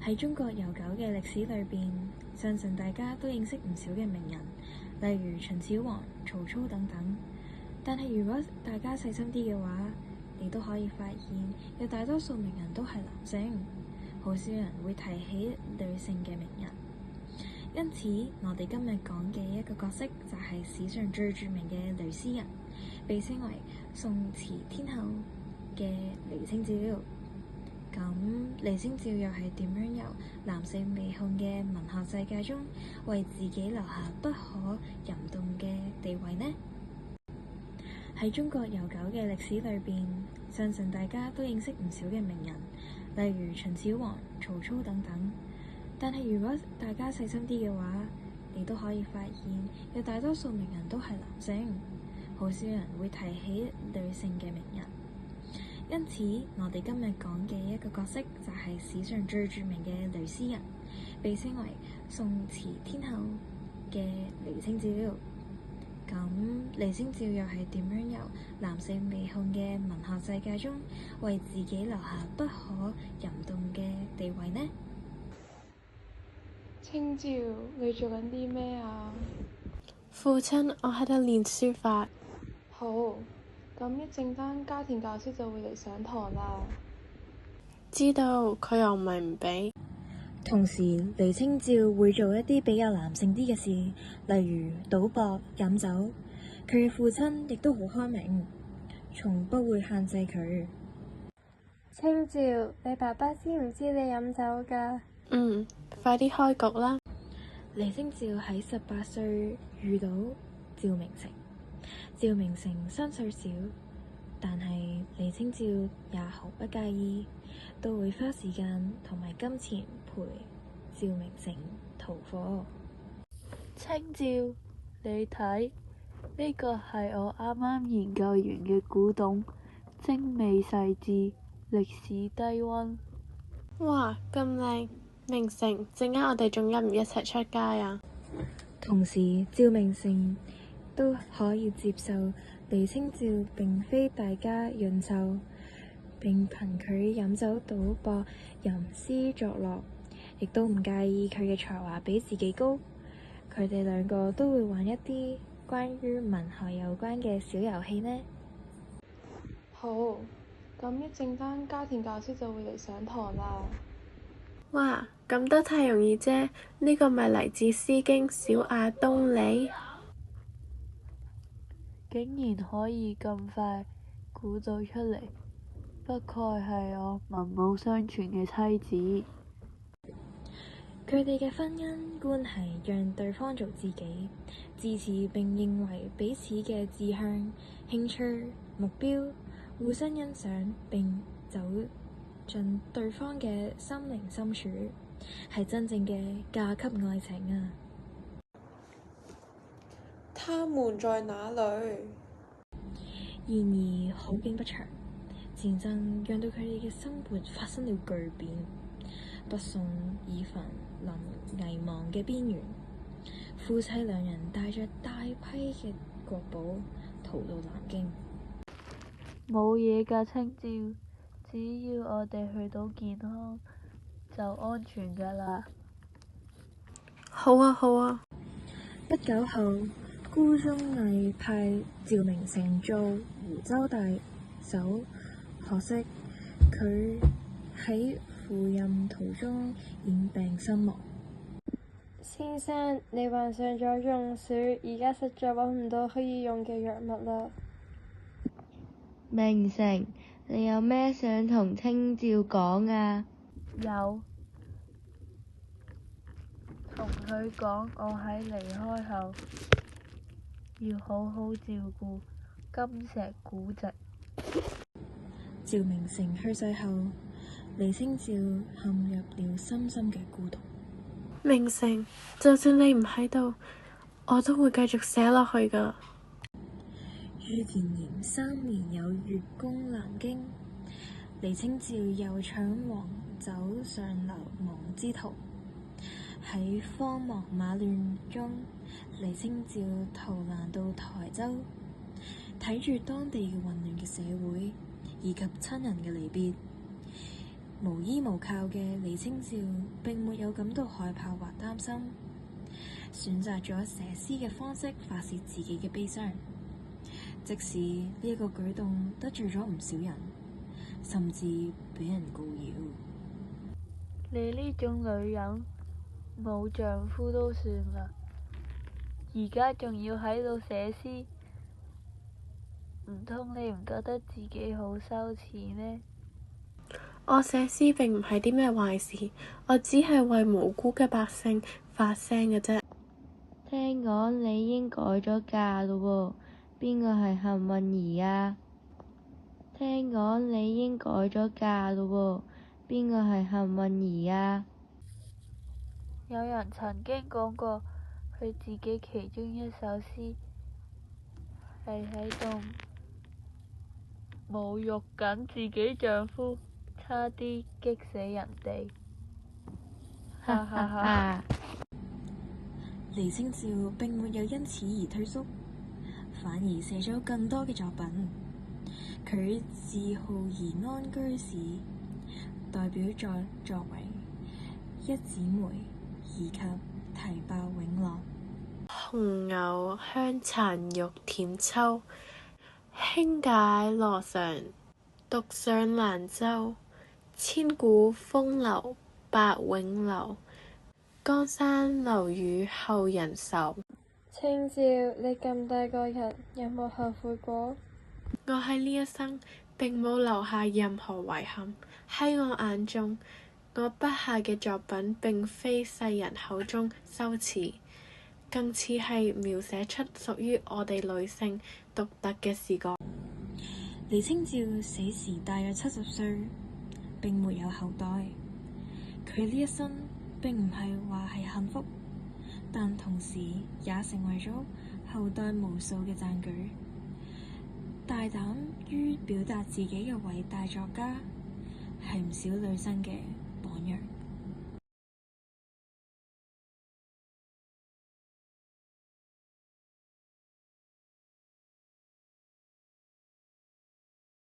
喺中國悠久嘅歷史裏邊，相信大家都認識唔少嘅名人，例如秦始皇、曹操等等。但係如果大家細心啲嘅話，你都可以發現有大多數名人都係男性，好少人會提起女性嘅名人。因此，我哋今日講嘅一個角色就係史上最著名嘅女詩人，被稱為宋詞天后嘅李清照。咁李清照又係點樣由男性被控嘅文學世界中，為自己留下不可撼動嘅地位呢？喺中國悠久嘅歷史裏邊，相信大家都認識唔少嘅名人，例如秦始皇、曹操等等。但係如果大家細心啲嘅話，你都可以發現有大多數名人都係男性，好少人會提起女性嘅名人。因此，我哋今日講嘅一個角色就係史上最著名嘅女詩人，被稱為宋詞天后嘅李清照。咁李清照又係點樣由男性被控嘅文學世界中，為自己留下不可撼動嘅地位呢？清照，你做緊啲咩啊？父親，我喺度練書法。好，咁一陣間家庭教師就會嚟上堂啦。知道，佢又唔係唔俾。同時，李清照會做一啲比較男性啲嘅事，例如賭博、飲酒。佢嘅父親亦都好開明，從不會限制佢。清照，你爸爸知唔知你飲酒㗎？快啲開局啦！李清照喺18歲遇到趙明誠。趙明誠3歲小，但係李清照也毫不介意，都會花時間同埋金錢陪趙明誠逃課。清照，你睇，呢個係我啱啱研究完嘅古董，精美細緻，歷史低溫。哇，咁靚！明誠，陣間我哋仲一唔一齊出街啊？同時，趙明誠都可以接受李清照並非大家潤秀，並憑佢飲酒賭博、吟詩作樂，亦都唔介意佢嘅才華比自己高。佢哋兩個都會玩一啲關於文學有關嘅小遊戲呢。好，咁一陣間家庭教師就會嚟上堂啦。哇，咁都太容易啫！呢個咪嚟自《詩經》小亞東里。竟然可以咁快估到出嚟，不愧係我文武雙全嘅妻子。佢哋嘅婚姻觀係讓對方做自己，支持並認為彼此嘅志向、興趣、目標，互相欣賞並走進對方嘅心靈深處，係真正嘅嫁給愛情啊！他們在哪裏？然而好景不長，戰爭讓到佢哋嘅生活發生了巨變，北宋已瀕臨危亡嘅邊緣。夫妻兩人帶着大批嘅國寶逃到南京。冇嘢㗎，清照，只要我哋去到健康，就安全㗎啦。好啊，好啊。不久後，高宗毅派趙明誠做湖州大守，可惜佢喺赴任途中染病身亡。先生，你患上咗中暑，而家實在揾唔到可以用嘅藥物啦。明誠，你有咩想同清照講啊？有，同佢講我喺離開後要好好照顧金石古籍。趙明誠去世後，李清照陷入了深深嘅孤獨。明誠，就算你唔喺度，我都會繼續寫落去㗎。于建炎3年有月攻南京，李清照又搶皇走上流亡之途。喺慌忙馬亂中，李清照逃難到台州，睇住當地嘅混亂嘅社會以及親人嘅離別，無依無靠嘅李清照並沒有感到害怕或擔心，選擇咗寫詩嘅方式發洩自己嘅悲傷。即使呢一個舉動得罪咗唔少人，甚至俾人告擾。你呢種女人冇丈夫都算啦，而家仲要喺度寫詩，唔通你唔覺得自己好羞恥咩？我寫詩並唔係啲咩壞事，我只係為無辜嘅百姓發聲嘅啫。聽講你已經改咗嫁咯喎，邊個係幸運兒啊？聽講你已經改咗嫁咯喎，邊個係幸運兒啊？有人曾經講過，佢自己其中一首詩係喺度侮辱緊自己丈夫，差啲激死人哋。哈哈哈！李清照並沒有因此而退縮，反而寫咗更多嘅作品。佢自號宜安居士，代表作為一紙梅以及題罷永樂。紅牛香殘玉舔秋，輕解羅裳，獨上蘭舟。千古風流百永流，江山留與後人愁。清照，你咁大個人，有冇後悔過？我喺呢一生並冇留下任何遺憾。喺我眼中，我筆下嘅作品並非世人口中修辭，更似係描寫出屬於我哋女性獨特嘅視覺。李清照死時大約70歲，並沒有後代。佢呢一生並唔係話係幸福，但同時也成為咗後代無數嘅讚舉。大膽於表達自己嘅偉大作家，係唔少女生嘅榜樣。